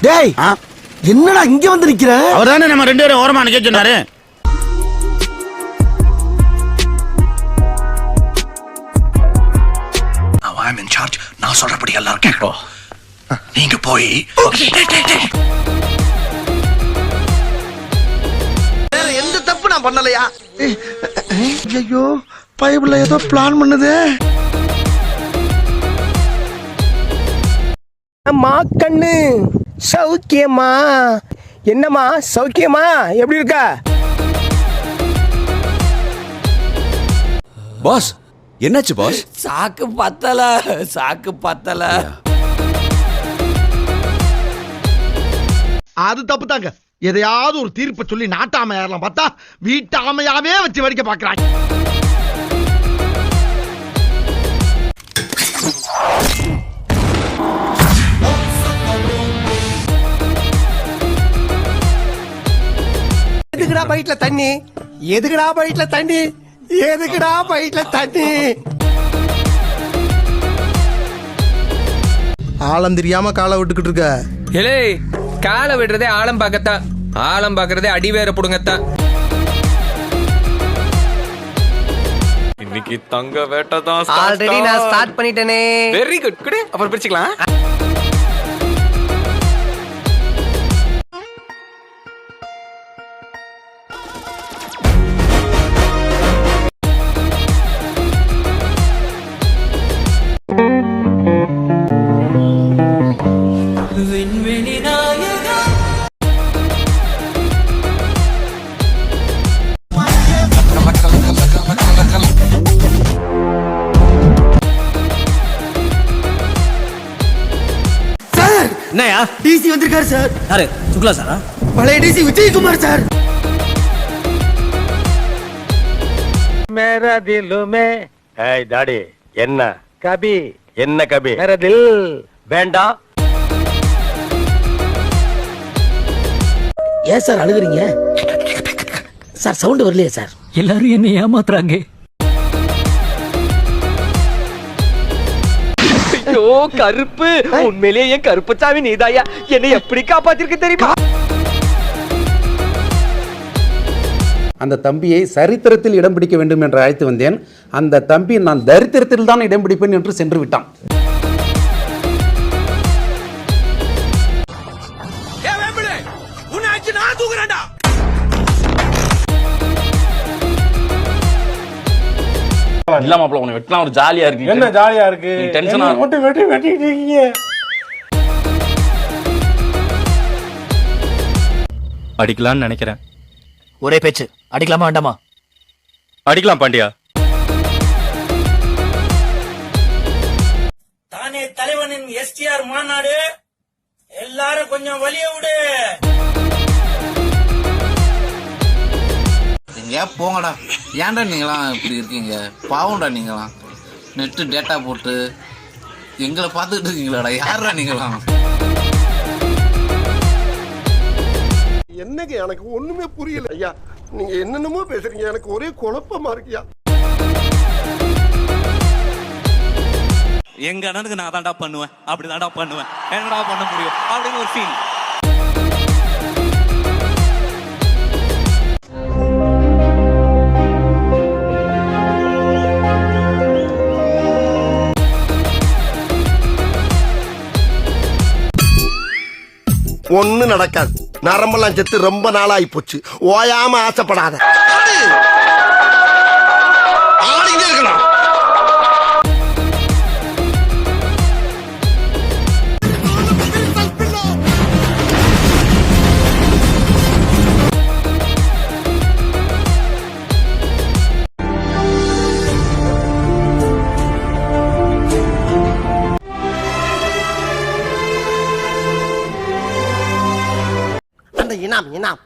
டேய் என்னடா இங்க வந்து நிக்கிற? அவர்தானே நம்ம 2 பேரும் ஓரமா நிக்க சொன்னாரு. I am in charge. நான் சொல்றபடி எல்லாரும் கேட்கணும். நீங்க போய் வேற எந்த தப்பு நான் பண்ணலையா? ஐயோ பைபிள்ல ஏதோ பிளான் பண்ணுதே. அம்மா கண்ணு சௌக்கியமா? என்னம்மா சௌக்கியமா? எப்படி இருக்கா? பாஸ் என்னாச்சு பாஸ்? சாக்கு பத்தல. அது தப்பு தாங்க. எதையாவது ஒரு தீர்ப்பை சொல்லி நாட்டாம ஏறலாம் பார்த்தா வீட்டாமையாவே வச்சு வடிக்க பாக்குறாங்க. எதுக்குடா பைட்ல தண்ணி? ஆழம் தெரியாம காலை விட்டுக்கிட்டு இருக்க. ஏலே காலை விடுறதே ஆழம் பார்க்கத்தான், ஆழம் பார்க்கறதே அடி வேற புடுங்கத்தான். இன்னைக்கு தங்க வேட்டை தான். ஆல்ரெடி நான் ஸ்டார்ட் பண்ணிட்டேனே. Very good. குடு அப்புறம் பிரிச்சுக்கலாம். என்னயா டிசி வந்திருக்காரு சார். யாரு? சுக்லா சாரா? பழைய டிசி விஜயகுமார் சார். மேரா தில் மே. ஏய் டாடி என்ன கபி என்ன கபி மேரா தில். வேண்டாம். ஏன் சார் அழுகுறீங்க சார்? சவுண்ட் வரலையே சார். எல்லாரும் என்ன ஏமாத்துறாங்க. ஐயோ கருப்பு, உண்மையிலேயே என் கருப்பசாமி நீதாயா என்னை எப்படி காப்பாத்திருக்க தெரியுமா? அந்த தம்பியை சரித்திரத்தில் இடம் பிடிக்க வேண்டும் என்று அழைத்து வந்தேன். அந்த தம்பி நான் தரித்திரத்தில் தான் இடம் பிடிப்பேன் என்று சென்று விட்டான். இல்ல மாப்ள உன்னை வெட்டலாம் ஒரு ஜாலியா இருக்கு. என்ன ஜாலியா இருக்கு? டென்ஷனா வெட்டிட்டு இருக்கீங்க. அடிக்கலாம்னு நினைக்கிறேன். ஒரே பேச்சு. அடிக்கலாமா வேண்டாமா? அடிக்கலாம் பாண்டியா. தானே தலைவனின் STR மாநாடு. எல்லாரும் கொஞ்சம் வலிய விடு. ஏன் போங்கடா. ஏன்டா நீங்களாம் இப்படி இருக்கீங்க? பாவம்டா நீங்களாம். நெட்டு டேட்டா போட்டு எங்களை பார்த்துக்கிட்டு இருக்கீங்களாடா. யாரா நீங்களாம்? என்னங்க எனக்கு ஒண்ணுமே புரியல ஐயா. நீங்க என்னென்னமோ பேசுறீங்க, எனக்கு ஒரே குழப்பமா இருக்கியா. எங்க அண்ணனுக்கு நான் தான்டா பண்ணுவேன், அப்படிதான்டா பண்ணுவேன், என்னடா பண்ண முடியும் அப்படின்னு ஒரு ஃபீல். ஒண்ணு நடக்காது. நரம்பெல்லாம் செத்து ரொம்ப நாளாகி போச்சு. ஓயாம ஆசைப்படாத. ஆடிங்க இருக்கலாம். இனாம்